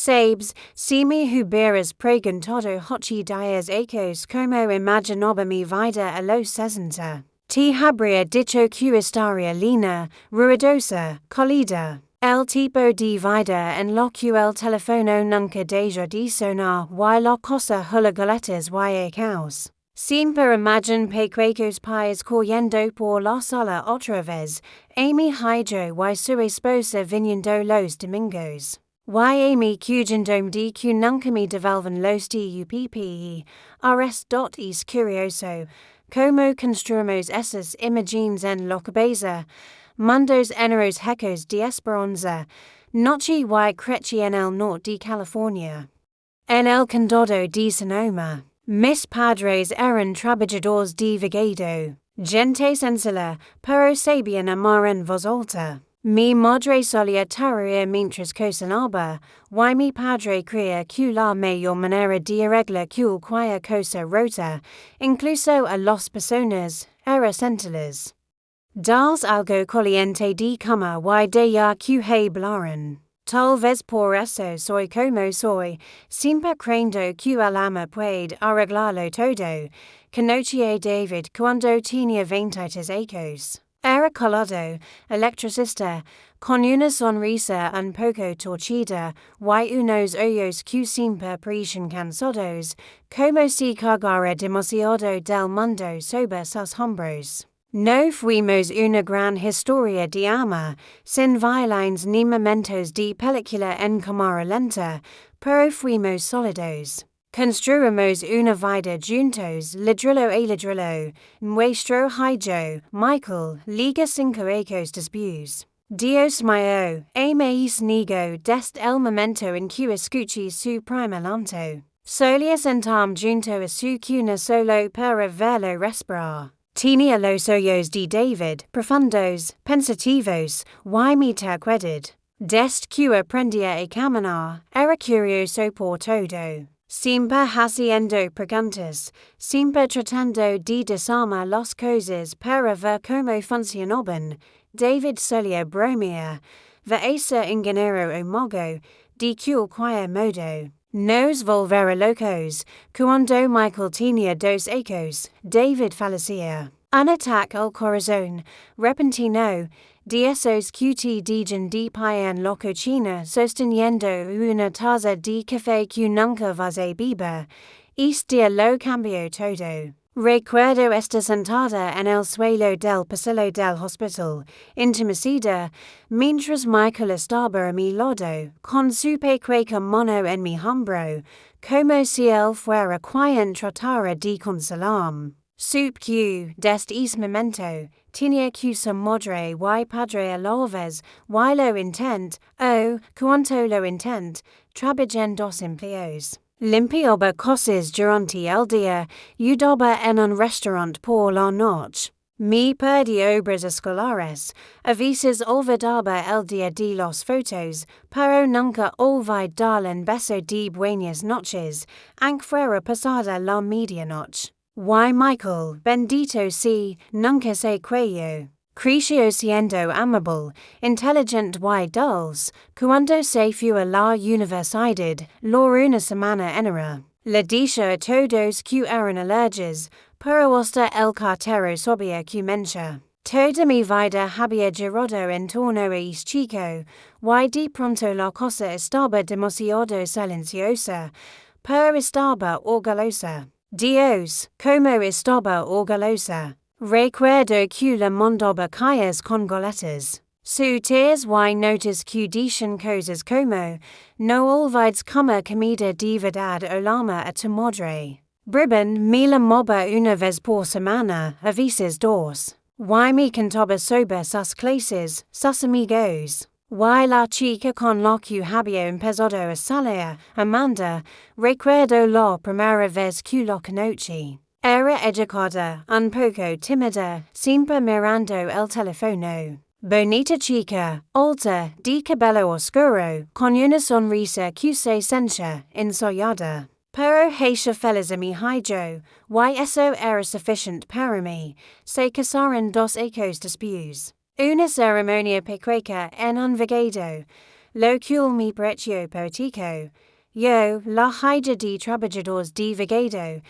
Sabes, si mi huberas pregan todo hochi dias ecos como imaginoba mi vida a los 60. T habría dicho que estaría lina, ruidosa, colida. El tipo de vida en lo que el teléfono nunca deja de sonar y la cosa hulagoletas y caos. Siempre imagine pequeños pies corriendo por la sala otra vez, mi hijo y su esposa viniendo los domingos. Y mi cuyendome de que nunca me devuelven los tuppe, es curioso, como construimos esas imágenes en la cabeza, mundos enteros hecos de esperanza, noche y creche en el norte de California. En el condado de Sonoma, mis padres eran trabajadores de vigado, gente sencilla, pero sabían amar en voz alta. Mi madre solía tararear mientras cocinaba, y mi padre creía que la mejor manera de arreglar cualquier cosa rota, incluso a las personas, era sentirlas. Darles algo caliente de cama y de ya que hablaran. Tal vez por eso soy como soy, siempre creyendo que el ama puede arreglarlo todo, conocí a David cuando tenía 23 años. Era colado, electricista, con una sonrisa un poco torcida y unos ojos que siempre parecían cansados, como si cargara demasiado del mundo sobre sus hombros. No fuimos una gran historia de amor, sin violines ni momentos de película en cámara lenta, pero fuimos sólidos. Construimos una vida juntos, ladrillo a ladrillo, nuestro hijo, Michael, liga 5 ecos después. Dios mío, me niego desde el momento en que escuché su primer llanto. Solía sentarme junto a su cuna solo para verlo respirar. Tenía los ojos de David, profundos, pensativos, y mitad quedad. Desde que aprendía a caminar, era curioso por todo. Siempre haciendo preguntas, siempre tratando de desarmar las cosas para ver cómo funcionaban. David solía bromear, ser ingeniero o mago, de cualquier modo. Nos volvera locos. Cuando Michael tenía 2 años, David fallecía. Un ataque al corazón, repentino, de esos que te dejan de pie en la cocina sosteniendo una taza de café que nunca vas a beber. Este lo cambió todo. Recuerdo estar sentada en el suelo del pasillo del hospital, entumecida, mientras Michael estaba a mi lado, con su pequeña mano en mi hombro, como si él fuera quien tratara de consolarme. Supe que, desde ese momento, tenía que ser madre y padre a la vez, y lo intent, cuanto lo intent, trabajé en 2 empleos. Limpiaba cosas durante el día, ayudaba en un restaurante por la noche. Me perdí obras escolares, a veces olvidaba el día de las fotos, pero nunca olvidé dar un beso de buenas noches, aunque fuera pasada la medianoche. Y Michael, bendito si, nunca se creyó. Creció siendo amable, inteligente y dulce, cuando se fue a la universidad, una semana entera. Le dije a todos que eran alergias, pero hasta el cartero sabía que mentia. Toda mi vida había girado en torno a este chico, y de pronto la cosa estaba demasiado silenciosa, pero estaba orgullosa. Dios, como estaba orgullosa. Recuerdo que le mandaba calles con goletas. Su tears y notas que dicen cosas como, no olvides comer comida de verdad o llama a tu madre. Bribón me la moba una vez por semana, a veces 2. Y me cantaba sobre sus clases, sus amigos. Y la chica con la que había empezado a salir, Amanda, recuerdo la primera vez que la conocí. Era educada, un poco tímida, siempre mirando el teléfono. Bonita chica, alta, de cabello oscuro, con una sonrisa que se sentía ensayada. Pero ella feliz a mi hijo, y eso era suficiente para mí. Se casaron 2 años después. Una ceremonia pequeña en un vigado. locul mi precio potico, yo, la hija de trabajadores de vigado,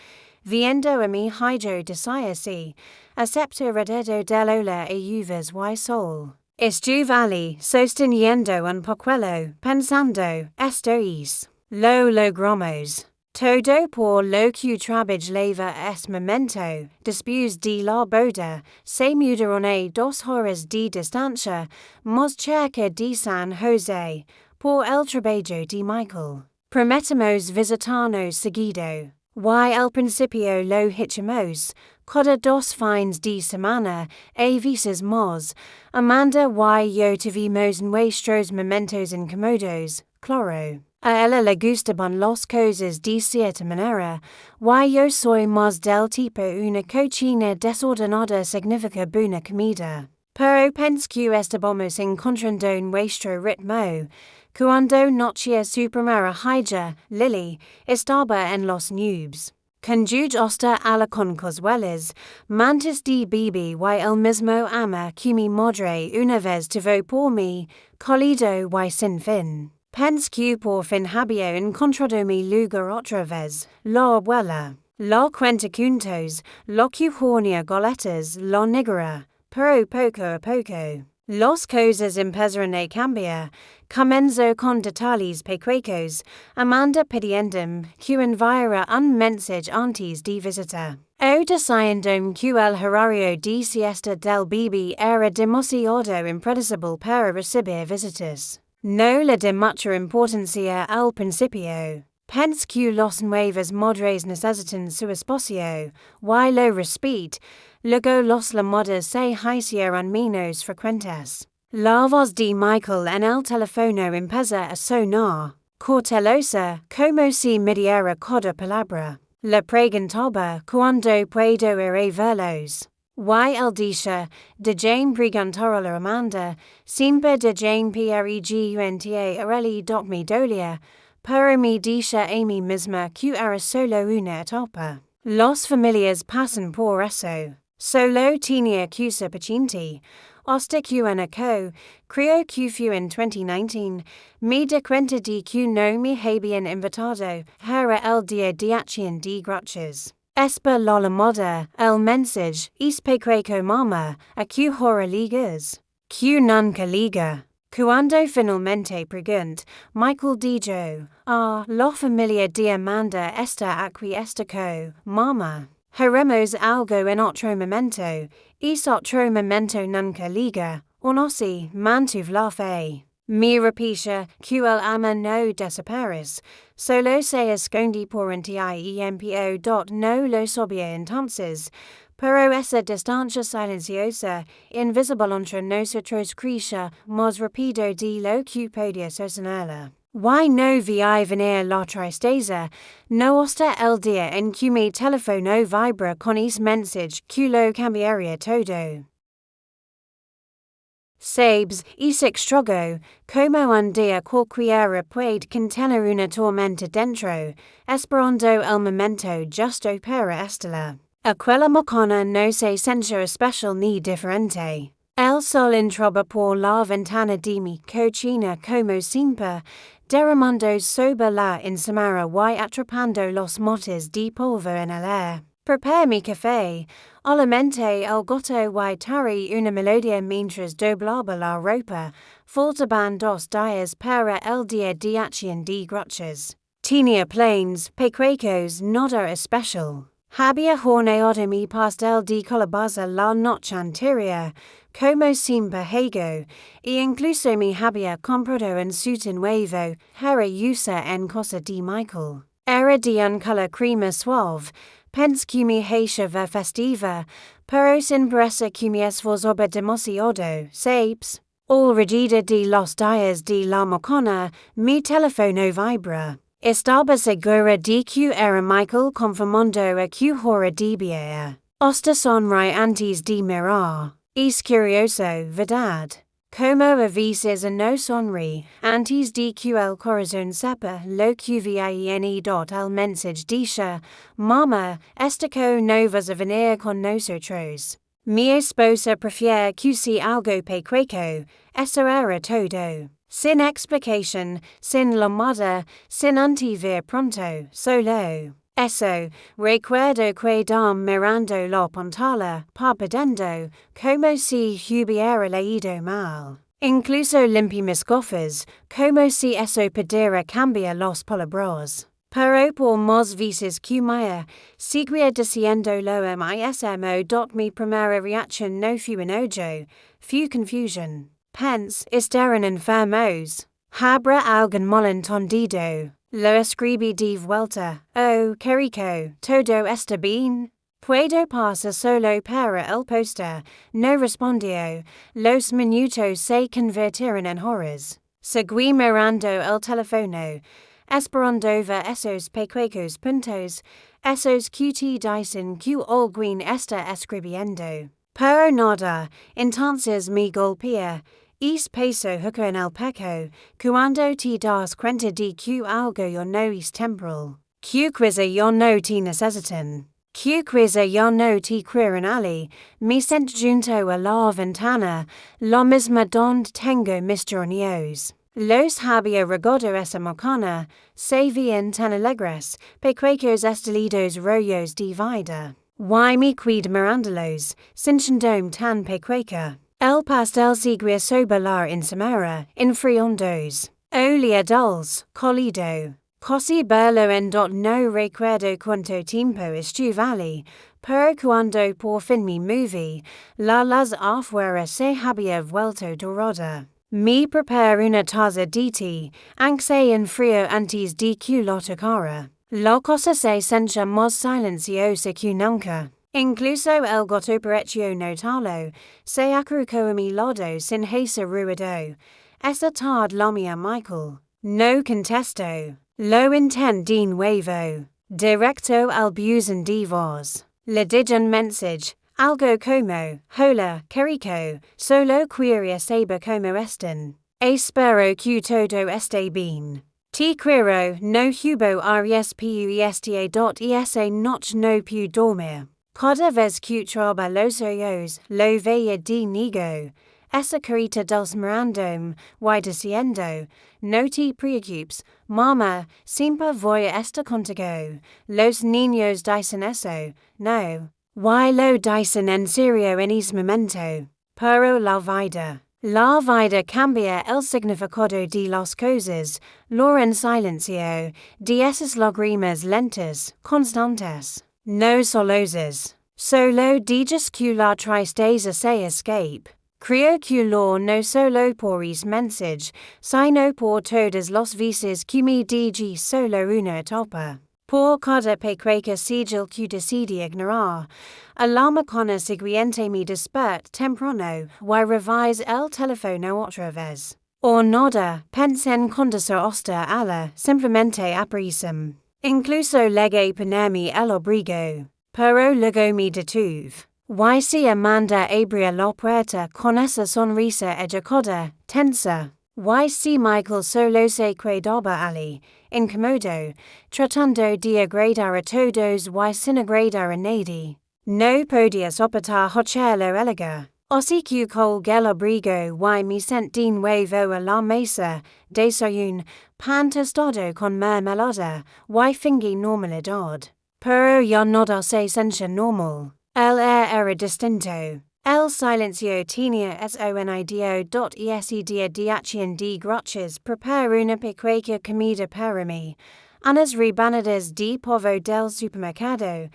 viendo a mi hijo desciarse, acepto rededo del ola e uvas y sol. Estuvali, sosteniendo un poquello, pensando, esto es, lo logramos. Todo por lo que trabaj leva es momento, después de la boda, se mudaron a 2 horas de distancia, más cerca de San José, por el trabajo de Michael. Prometemos visitarnos seguido. Y al principio lo hicimos, cada 2 fines de semana, a veces más, Amanda y yo tuvimos nuestros momentos incómodos, claro. A ella le gustaban las cosas de cierta manera, y yo soy más del tipo una cocina desordenada significa buena comida. Pero pense que estábamos encontrando nuestro ritmo, cuando noche su primera hija, Lily, estaba en los nubes. Conjugue hasta a la con coswellas, mantis de bibi y el mismo ama que mi madre una vez tuvo por mí, colido y sin fin. Pense que por fin había encontrado mi lugar otra vez, la abuela. La cuenta juntos, la que hornea goletas, la negra, pero poco a poco. Las cosas empezaron a cambiar, comenzó con detalles pequeños, Amanda pidiendo que enviara un mensaje antes de visitar. O diciendo que el horario de siesta del bebé era demasiado impredecible para recibir visitas. No le di mucha importancia al principio. Pense que los nuevos madres necesitan su espacio, y lo respeto, luego los llamadas se hicieron menos frecuentes. La voz de Michael en el teléfono empezó a sonar, cautelosa, como si midiera cada palabra. Le preguntaba cuándo puedo ir a verlos. Y el dice, de Jane preguntar a la Amanda, siempre de Jane pregunta a Areli doc mi dolia, pero me dice a mí misma que era solo una etapa. Las familias pasan por eso. Solo tenía que ser paciente. Hasta que una co, creo que fue en 2019, me di cuenta de que no me habían invitado, era el día de acción de gracias. Esper la llamada, el mensaje, es pequeño mama, a que hora ligas. Que nunca liga. Cuando finalmente pregunto, Michael dijo, la familia de Amanda está aquí esta co, mama. Haremos algo en otro momento, es otro momento nunca liga, o no si, mantuve la fe. Mi repisa que el ama no desaparece, solo se esconde por un tiempo. No lo sabía entonces, pero esa distancia silenciosa, invisible entre nosotros crecia más rápido de lo que podía sostenerla. Y no vi venir la tristeza, no hasta el día en que mi teléfono vibra con ese mensaje que lo cambiaría todo. Sabes, es extraño, como un día cualquiera puede contener una tormenta dentro, esperando el momento justo para estallar. Aquella macana no se siente especial ni diferente. El sol entraba por la ventana de mi cocina como siempre, derramando sobre la encimera y atrapando los motes de polvo en el aire. Prepare mi café, alimenté el gato y tari una melodia mientras doblaba la ropa, faltaban 2 días para el día de acción de gracias. Tenía planes, pequeños, nada especial. Había horneado mi pastel de calabaza la noche anterior, como siempre hago, y incluso me había comprado un suit nuevo, para usar en casa de Michael. Era de un color crema suave, pense que mi hechava festiva, pero sin parece que me esforzaba demasiado, sabes. Al regida de los días de la macana, mi teléfono vibra. Estaba segura de que era Michael confirmando a que hora debía. Hasta sonreí antes de mirar. Es curioso, ¿verdad? Como a veces no sonreí antes de que el corazón sepa lo que viene. El mensaje dice, Mama, esta co no vas a venir con nosotros. Mi esposa prefiere que sea algo pequeño, eso era todo. sin explication, sin lomada, sin antivir pronto, solo. Eso, recuerdo que dam mirando la pantalla, parpadeando, como si hubiera leído mal. Incluso limpi mis gafas, como si eso pudiera cambiar las palabras. Pero por más veces que me seguía diciendo lo mismo. Mi primera reacción no fue enojo, fue confusion. Pens estaban enfermos. Habrá algún malentendido. Lo escribí de vuelta. Oh, querido, todo está bien. Puedo pasar solo para el poster. No respondió. Los minutos se convirtieron en horas. Seguí mirando el teléfono, esperando ver esos pequeños puntos, esos que te dicen que alguien está escribiendo. Pero nada, entonces me golpea. Es peso hooker en el pecho, cuando te das cuenta de que algo ya no es temporal. Que quizá ya no te necesitan. Que quizá ya no te quieren ali. Me sent junto a la ventana, la misma donde tengo mis jornadas. Los había regado esa macana, se veían tan alegres, pequeños estilidos rollos de vida. Why me quid mirándolos, sinchindome tan pequeña. El pastel seguía sobelar en Samara, enfriandos. Olía dulce, colido. Così bello en dot no recuerdo cuánto tiempo estuve allí, pero cuando por fin me moví, las afuera se había vuelto dorada. Me preparo una taza de té, aunque se enfrió antes de que lo tocara. La cosa se sencha más silenciosa que nunca. Incluso el gato pareció notarlo, se acercó a mi lado sin hacer ruido. Esa tarde llamé a Michael. No contestó. Lo intenté de nuevo. Directo al buzón de voz. Le dije un mensaje, algo como, hola, querido, solo quería saber cómo están. Espero que todo esté bien. Te quiero, no hubo esa noche no pude dormir. Cada vez que traba los ojos, lo veía de niego. Esa carita dulce mirándome, y diciendo, no te preocupes, mamá, siempre voy a estar contigo. Los niños dicen eso, no. Y lo dicen en serio en ese momento. Pero la vida cambia el significado de las cosas, lo en silencio, de esas lágrimas lentas, constantes. No solosas. Solo dices que la tristeza se escape. Creo que lo no solo por es mensaje, sino por todas las veces que me dije solo una etapa. Por cada pequeña sigil que decidí ignorar, a la mañana siguiente me desperté temprano y revisé el teléfono otra vez. O nada, pensé en contestar hasta ala, simplemente apreciam. Incluso llegué ponerme el abrigo. Pero luego me detuve. Y si Amanda abría la puerta con esa sonrisa educada, tensa. Y si Michael solo se quedaba allí, incómodo, tratando de agradar a todos y sin agradar a nadie. No podía soportar hacerlo elegar. Así que colgué el abrigo y me senté de nuevo a la mesa, desayuné, pan tostado con mermelada, y fingí normalidad. Pero ya nada se sentía normal. El air era distinto. El silencio tenía sonido. Ese día de acción de gracias preparo una pequeña comida para mí. Unas rebanadas de pavo del supermercado.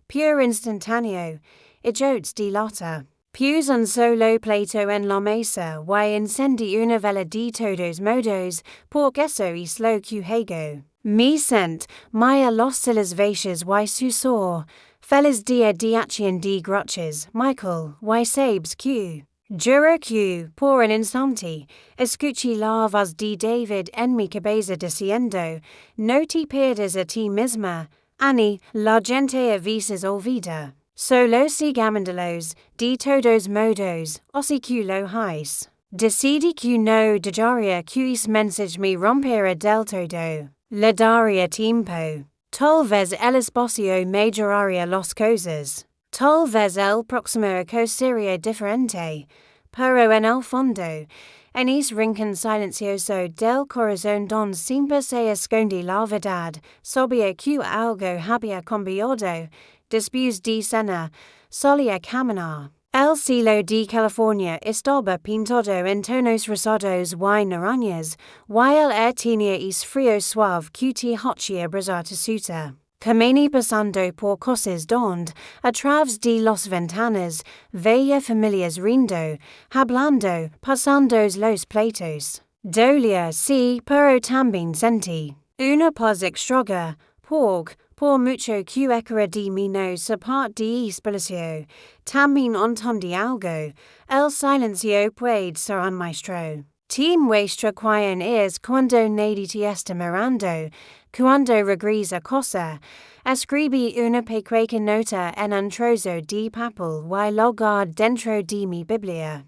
Pure instantáneo. Idiots de lata. Puse un solo plato en la mesa y encendí una vela de todos modos, porque eso es lo que hago. Me sent, a los silesvacious y susor. Feliz día de acción de gracias, Michael, y sabes que. Juro que, por un instante, escuché la voz de David en mi cabeza diciendo, no te pierdas a ti misma, Annie, la gente a veces olvida. Solo sigamos de todos modos, así que lo hais. Decidí que no dejaría que ese mensaje me rompiera del todo. Le daría tiempo. Tal vez el espacio mejoraría las cosas. Tal vez el próximo sería diferente. Pero en el fondo, enis rincon silencioso del corazón don siempre se esconde la verdad, sobia que algo había cambiado, después de cena, solía caminar. El cielo de California estaba pintado en tonos rosados y naranjas, y el air tenía es frío suave que te hacía brazar suta. Camini pasando por cosas donde, a través de las ventanas, veía familias rindo, hablando, pasando los platos. Dolía, sí, pero también sentí una paz extraña, por mucho que era de menos aparte de espacio, también entendí algo, el silencio puede ser un maestro. Te muestra quién es cuando nadie te está mirando, cuando regresa cosa, escribí una pequeña nota en un trozo de papel y lo guardo dentro de mi Biblia.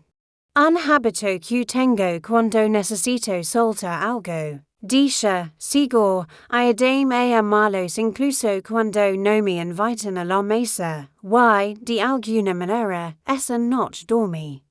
Un hábito que tengo cuando necesito soltar algo. Dice, sigo, ayúdame a amarlos incluso cuando no me invitan a la mesa, y, de alguna manera, esa noche dormí.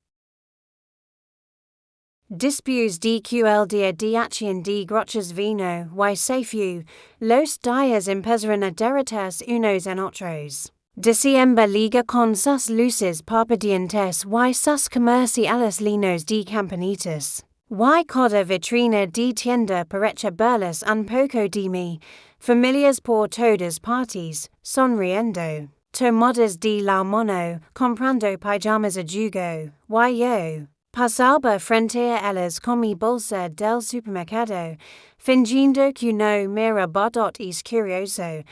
Después de que el día de acción de gracias vino, y se fue, los días empezaron a derrotarse unos en otros. Diciembre liga con sus luces parpadeantes y sus comerciales llenos de campanitas. Y cada vitrina de tienda parecha verlas un poco de mí, familias por todas partes, sonriendo, tomadas de la mano, comprando pijamas a jugo, y yo pasaba frente a ellas con mi bolsa del supermercado, fingiendo que no me bardot es curioso.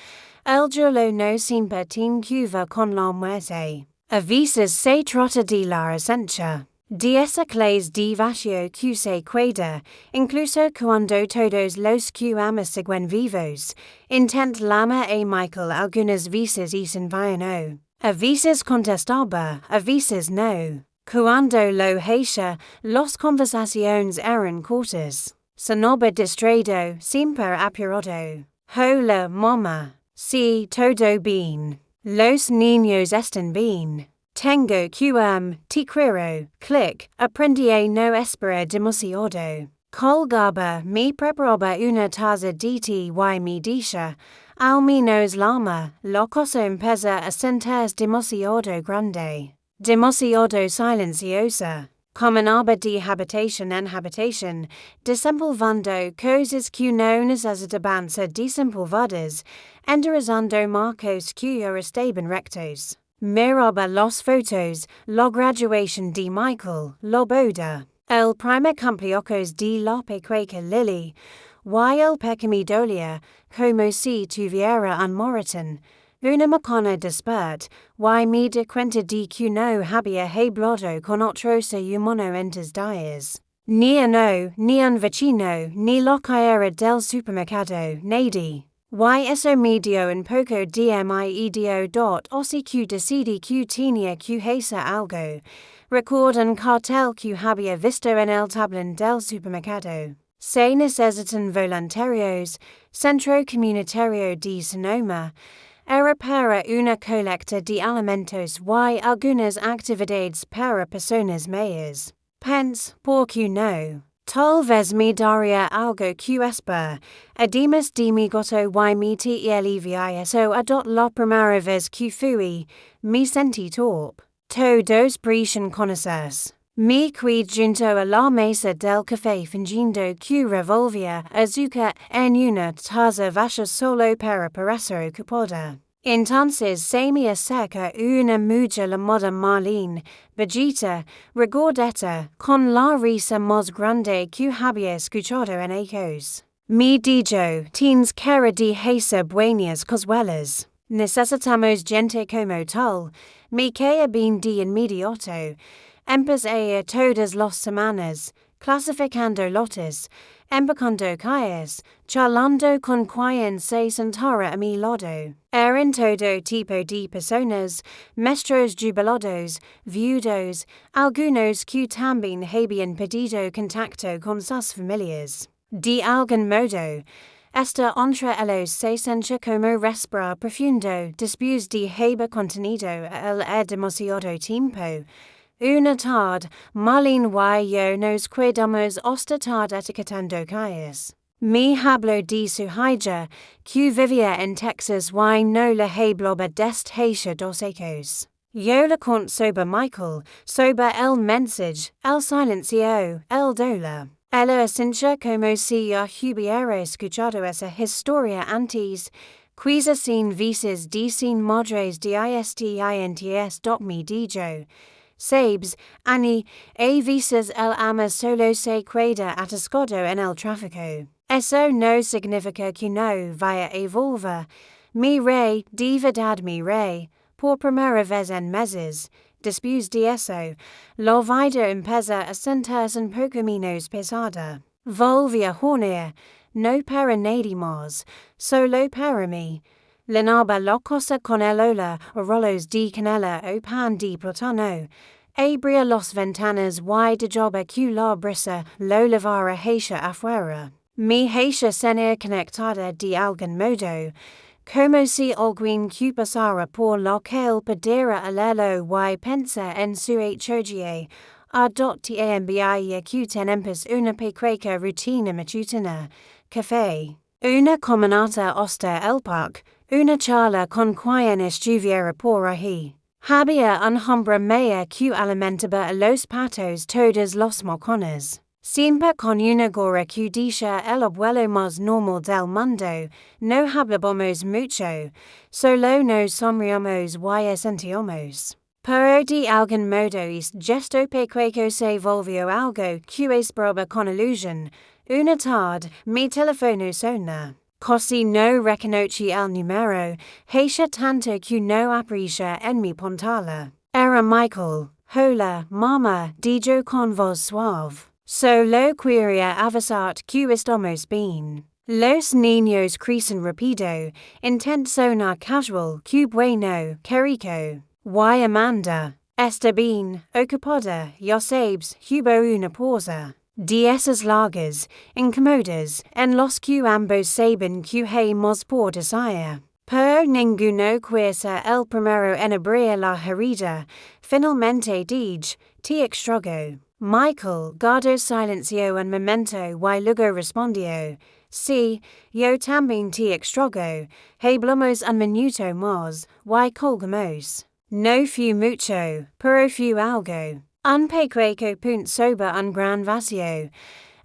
El jolo no siempre tiene que ver con la muerte. A veces se trata de la esencia. De esa clase de vacío que se queda, incluso cuando todos los que amas siguen vivos, intent lama a Michael algunas veces es en vano. A veces contestaba, a veces no. Cuando lo hacía, las conversaciones eran cortas. Sonaba distraído, siempre apurado. Hola, mamá. Sí, todo bien. Los niños están bien. Tengo que te quiero, clic, aprendí a no esperar demasiado. Colgaba, me preparaba una taza de té y me decía, al menos la cosa empieza a sentirse demasiado grande, demasiado silenciosa. Caminaba de habitación en habitación, desempolvando cosas que no necesitaban ser desempolvadas, enderezando marcos que ahora estaban rectos. Miraba las fotos, la graduación de Michael, la boda, el primer cumpleaños de la pequeña Lily, y el pequeño dolía, como si tuviera un moratón, una macana despert, y me di cuenta de que no había hablado con otro ser humano en tus días. Ni un vecino, ni la caera del supermercado, nadie. Y eso me dio un poco de miedo así que decidí que tenía que hacer algo. Recuerdo un cartel que había visto en el tablón del supermercado. Se necesitan voluntarios, Centro Comunitario de Sonoma. Era para una colecta de alimentos y algunas actividades para personas mayores. Pence, ¿por qué no? Tal vez me daría algo que esperar, además de mi gozo y mi te alivia eso a la primera vez que fui, me sentí torpe. Todos brillan conocerse. Me quedé junto a la mesa del café fingiendo que revolvía azúcar en una taza vacía solo para parecer ocupada. Entonces se me acerca una mujer llamada Marlene, bajita, regordeta, con la risa más grande que había escuchado en años. Me dijo, tienes cara de hacer buenas cosuelas. Necesitamos gente como tal. Me cae bien de inmediato. Empecé a todas las semanas, clasificando lotes, empacando calles, charlando con quien se sentara a mi lado. Eran todo tipo de personas, maestros jubilados, viudos, algunos que también habían pedido contacto con sus familias. De algún modo, esta entre ellos se sentía como respirar profundo después de haber contenido el demasiado tiempo. Una tard, malin y yo nos quedamos ostatard etiquetando calles. Mi hablo de su hija, que vivia en Texas y no la habloba dest hacia dos ecos. Yo le cont sober Michael, sober el mensage, el silencio, el dola. Ella esencia como si ya hubiera escuchado esa historia antes, quizá sin veces de sin madres de istints dot me dijo. Sabes, Annie, a veces el ama solo se queda atascado en el tráfico. Eso no significa que no vaya a volver. Mi rey, de verdad mi rey, por primera vez en meses, después de eso, la vida empieza a sentirse un poco menos pesada. Volví a hornear, no para nadie más, solo para mí. Lenaba la cosa con el ola o rolos de canela o pan de plátano. Abría las ventanas y de joba que la brisa lo levara hacia afuera. Mi hacia senir conectada de algún modo, como si alguien que pasara por la calle pudiera alelo y pensa en su hechogie, a dot ambia que tenemos una pequeña rutina matutina, café, una caminata hasta el parque, una charla con quien estuviera por ahí. Había un hombre mea que alimentaba a los patos todas las mañanas. Siempre con una gorra que dice el abuelo más normal del mundo, no hablábamos mucho, solo nos sonreíamos y sentíamos. Pero de algún modo es gesto pequeño se volvió algo que esperaba con ilusión. Una tarde, mi teléfono sona. Casi no reconocí el número, hacia tanto que no aprecia en mi pantalla. Era Michael. Hola, mamá, dijo con voz suave. Solo quería avisar que estamos bien. Los niños crecen rápido, intento sonar casual, que bueno, que rico. Y Amanda, está bien, ocupada, ya sabes, hubo una pausa. De esas largas, incómodas, en los que ambos saben que hay más por decir. Pero ninguno quiere el primero en abrir la herida. Finalmente dije, te extrago. Michael guardó silencio un momento y luego respondió, sí, yo también te extrago. Hablamos un minuto más, y colgamos. No fue mucho, pero fue algo. Un pequeño punto sobre un gran vacío.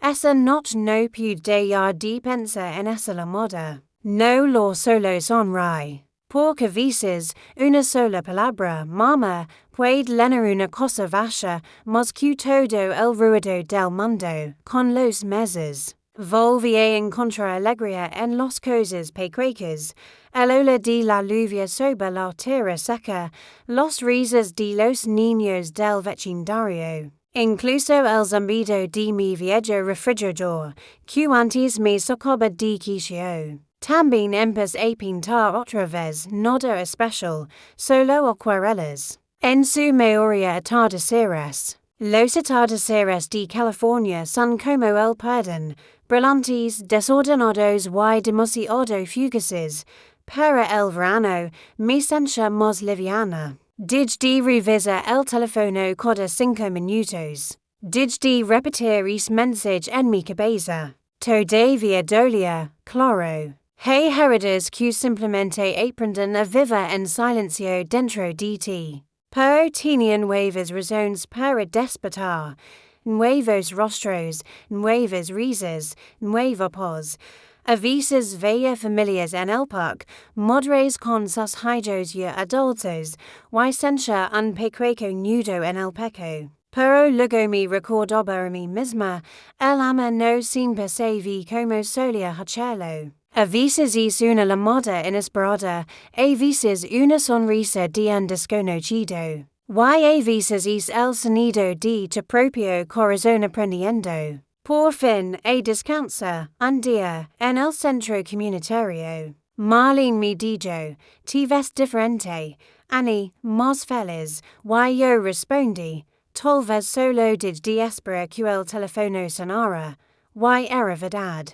Esa noche no pude dejar de pensar en esa la moda. No lo solo sonreí. Porque veces, una sola palabra, mamá, puede llenar una cosa vacía, más que todo el ruido del mundo, con los meses. Volví a encontrar alegría en las cosas pequeñas, el olor de la lluvia sobre la tierra seca, los risas de los niños del vecindario, incluso el zumbido de mi viejo refrigerador, que antes me sacaba de quicio. También empecé a pintar otra vez, nada especial, solo acuarelas. En su mayoría atardeceres. Los atardeceres de California son como el perdón, brillantes, desordenados y demasiado fugaces. Para el verano, mi sencha más liviana. Dij de revisar el teléfono cada 5 minutos. Dij de repetir es mensage en mi cabeza. Todavía dolía, claro. Hay heridas que simplemente aprenden a vivir en silencio dentro de ti. Pero tenían nuevas razones para despertar. Nuevos rostros, nuevas risas, nueva paz. A veces veía familias en el parque, madres con sus hijos ya adultos, y sentía un pequeño nudo en el pecho. Pero luego me recordaba a mí misma, el ama no siempre se ve como solía hacerlo. A veces es una llamada inesperada, a veces una sonrisa de un desconocido. Y a veces es el sonido de tu propio corazón aprendiendo. Por fin, a descansa, un día, en el centro comunitario. Marlene me dijo, te ves diferente, Annie, más feliz, y yo respondí, tal vez solo de esperar que el teléfono sonara, y era verdad.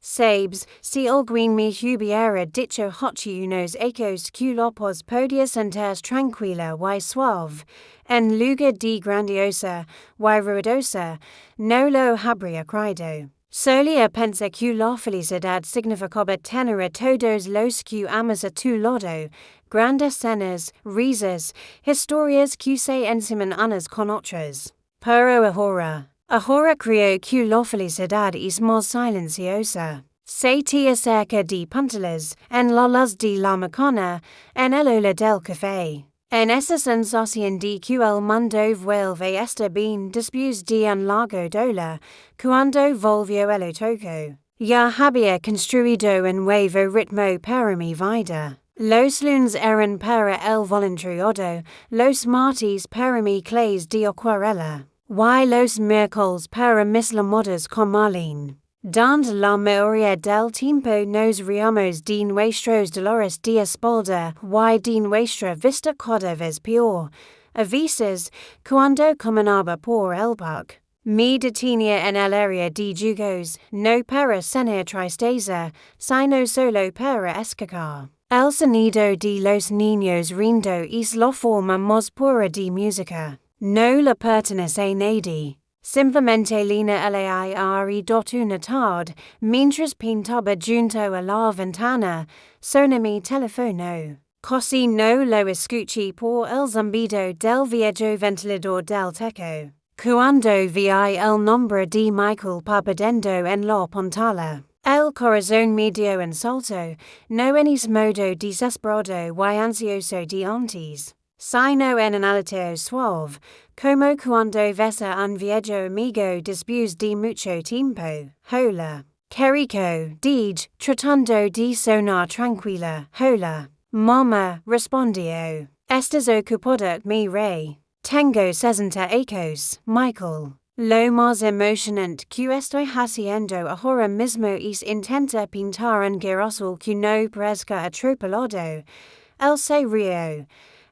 Sabes, si alguien me hubiera dicho hochi unos ecos culopos podias entes tranquila y suave, en lugar de grandiosa y ruidosa, no lo habría creído. Solia pensa que la felicidad significaba tener a todos los que amas a tu lado, grandes cenas, risas, historias que se enciman unas con otras. Pero ahora creo que la felicidad es más silenciosa. Se te acerca de puntalas, en la luz de la macana, en el ola del café. En esa sensación de que el mundo vuelve a estar bien después de un largo dolor, cuando volvió el otoño. Ya había construido un nuevo ritmo para mi vida. Los lunes eran para el voluntariado, los martes para mi clase de acuarela, y los miércoles para mis llamadas con Marlene. Dando la mayoría del tiempo nos reíamos de nuestros dolores de espalda y de nuestra vista cada vez peor. A veces, cuando caminaba por el parque, me detenía en el área de jugos, no para sentir tristeza, sino solo para escuchar. El sonido de los niños riendo es la forma más pura de música. No le pertenece a nadie. Simplemente lina leí una tarde, mientras pintaba junto a la ventana, sonó mi teléfono. Casi no lo escuché por el zumbido del viejo ventilador del techo. Cuando vi el nombre de Michael parpadeando en la pantalla, el corazón me dio un salto, no en ese modo desesperado y ansioso de antes, sino en un aleteo suave, como cuando ves a un viejo amigo después de mucho tiempo. Hola. Querico, dije, tratando de sonar tranquila. Hola. Mamá, respondió. ¿Estás ocupada, mi rey? Tengo 60 ecos, Michael. Lo más emocionante que estoy haciendo ahora mismo es intentar pintar un girasol que no parezca atropellado. Él se rió.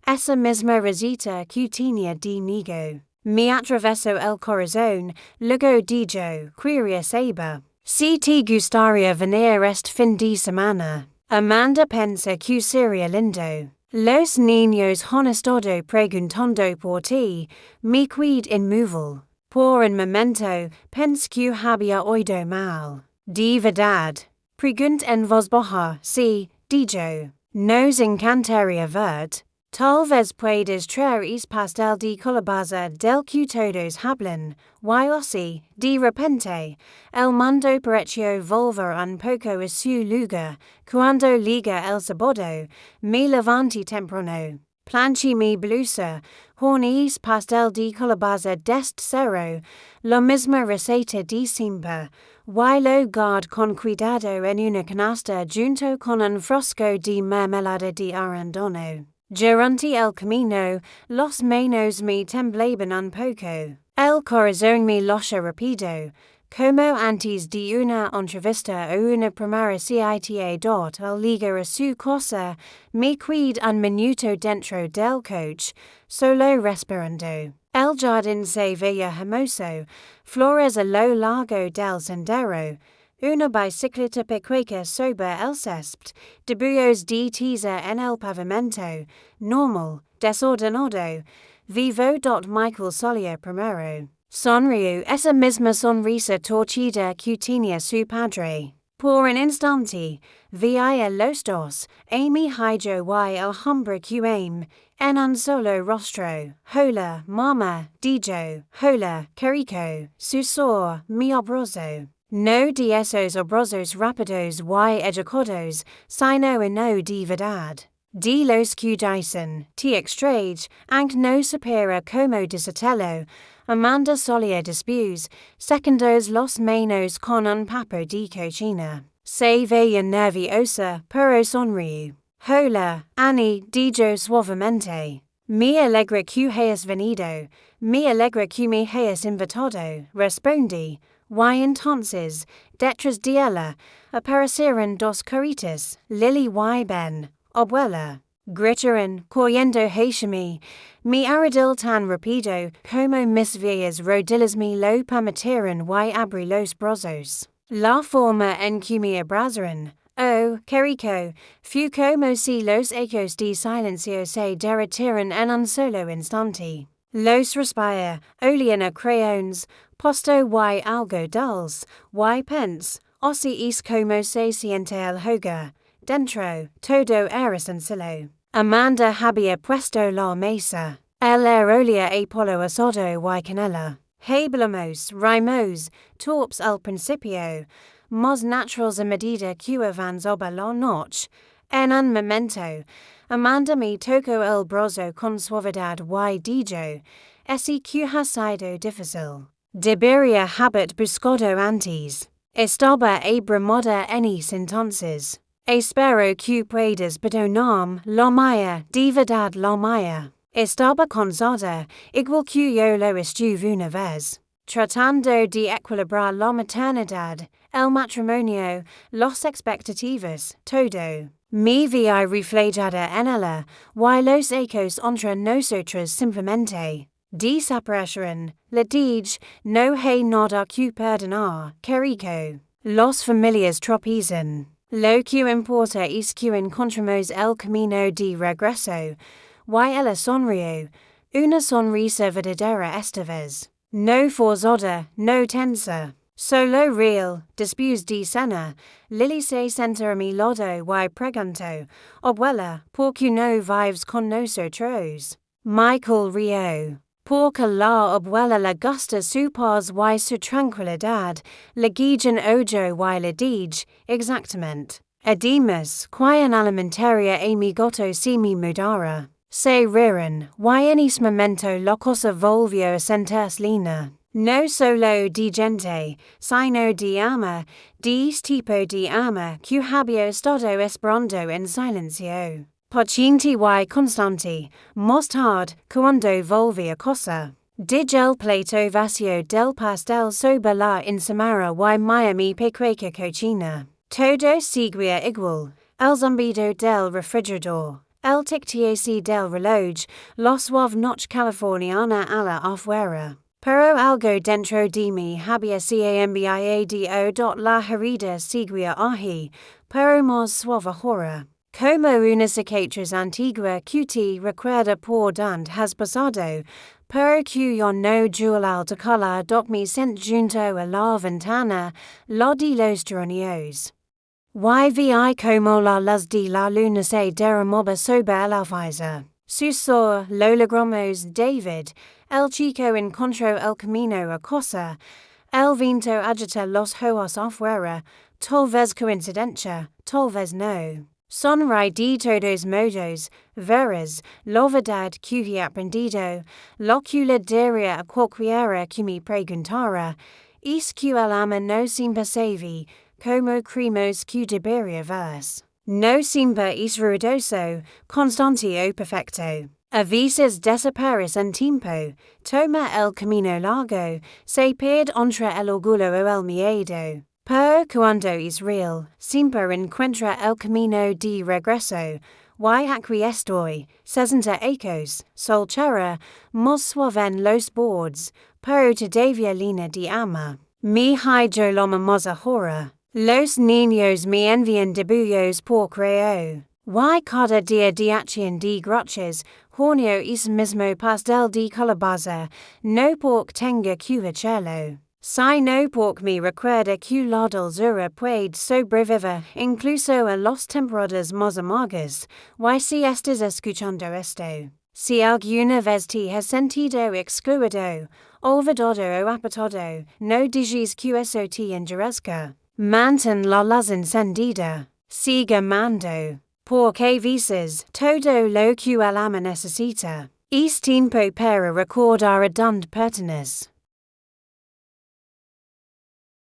Esa misma risita que tenía de niño. Me atravesó el corazón, luego dijo, quería saber si te gustaría venir este fin de semana. Amanda pensa que sería lindo. Los niños han estado preguntando por ti, me quedé inmóvil. Por un momento, pensé que había oído mal. De verdad. Pregunta en voz baja, sí, dijo. Nos encantaría verte. Tal vez puedes traer ese pastel de calabaza del que todos hablan, y así, de repente, el mundo pareció volver un poco a su lugar, cuando liga el sábado, me levanté temprano, planché mi blusa, horneé ese pastel de calabaza desde cero, la misma receta de siempre, y lo guardé con cuidado en una canasta junto con un frasco de mermelada de arándanos. Durante el camino, las manos me temblaban un poco. El corazón me latía rápido, como antes de una entrevista o una primera cita dot al llegar a su casa, me quedé un minuto dentro del coche, solo respirando. El jardín se veía hermoso, flores a lo largo del sendero, una bicicleta pequeña sobre el césped, dibujos de tiza en el pavimento, normal, desordenado, vivo. Michael solía primero. Sonrió esa misma sonrisa torcida que tenía su padre. Por un instante, vi a los dos, a mi hijo y el hombre que amo, en un solo rostro. Hola, mamá, dijo. Hola, querico, susurró mi abrazo. No de esos abrazos rápidos y educados, sino no de verdad. De los que dicen, te extraño, aunque no supera como desatelo. Amanda solía después, secondos las manos con un papo de cocina. Se veía nerviosa, pero sonrió. Hola, Annie, dijo suavemente. Me alegra que hayas venido, me alegra que me hayas invitado, respondí. Y entonces, detrás de ella, aparecieron dos caritas, Lily y Ben, abuela. Gritaron, corriendo hacia mí, mi ardil tan rápido como mis viejas rodillas me lo permitieron y abrí los brazos. La forma en cumia brazaran. O, Querico, fu como si los ecos de silencio se derretieran en un solo instante. Los respire, oleana crayones, posto y algo dulce, y pens, ossi es como se siente el hogar, dentro, todo era sencillo. Amanda había puesto la mesa, el aerolia e polo asado y canela. Hablamos, rimos, torps al principio, mos naturals a medida que vans oba la noche, en un momento, Amanda me tocó el brazo con suavidad y dijo, ese que ha sido difícil. Debería haber buscado antes. Estaba abrumada en ese entonces. Espero que puedas perdonarme la mía, de verdad la mía. Estaba cansada, igual que yo lo estuve una vez, tratando de equilibrar la maternidad, el matrimonio, las expectativas, todo. Me vi reflejada en ella, y los ecos entre nosotros simplemente desaparecieron. Le dije, no hay nada que perdonar, Querico. Las familias tropezan. Lo que importa es que encontremos el camino de regreso. Y ella sonrió, una sonrisa verdadera esta vez. No forzada, no tensa, solo real. Después de cena, Lily se sentó a mi lado y preguntó, abuela, ¿por qué no vives con nosotros? Michael rió. Porque la abuela le gusta su paz y su tranquilidad, le guijan ojo y le dije, exactamente. Además, que en alimentaria e mi gato se me mudara. Se rieron, y en ese momento la cosa volvió a sentirse lina. No solo de gente, sino de ama, de tipo de ama que había estado esperando en silencio. Paciente y constante, más tarde, cuando volví a casa. Dije el plato vacío del pastel sobre la encimera y mi pequeña cocina. Todo seguía igual, el zumbido del refrigerador. El tic-tac del reloj, la suave noche californiana a la afuera. Pero algo dentro de mí había cambiado. La herida seguía allí, pero más suave ahora. Como una cicatriz antigua que te recuerda por donde has pasado, pero que yo no duele al tocarla me sent junto a la ventana, la de los geranios. Y vi como la luz de la luna se derramaba sobre el alféizar. Susor, lo logramos, David. El chico encontró el camino a casa. El viento agita los hojas afuera. Tal vez coincidencia, tal vez no. Sonríe de todos modos, verás, la verdad que he aprendido, lo que le diría a cualquiera que me preguntara, es que el ama no siempre se ve, como creemos que debería verse. No siempre es ruidoso, constante o perfecto. A veces desaparece en tiempo, toma el camino largo, se pierde entre el orgullo o el miedo. Pero cuando es real, siempre encuentra el camino de regreso, y aquí estoy, 60 ecos, soltera, más suave en los bordes, pero todavía lina de ama. Mi hijo la mimosa ahora. Los niños me envían dibujos por correo. Y cada día de acción de gracias, horneo ese mismo pastel de calabaza, no porque tenga que hacerlo. Si no porque me recuerda que la dulzura puede sobrevivir incluso a las temporadas más amargas, y si estás escuchando esto. Si alguna vez te has sentido excluido, olvidado o apartado, no digas que eso te enderezca. Mantén la luz encendida. Siga amando. Porque veces todo lo que el ama necesita es tiempo para recordar a donde pertenece.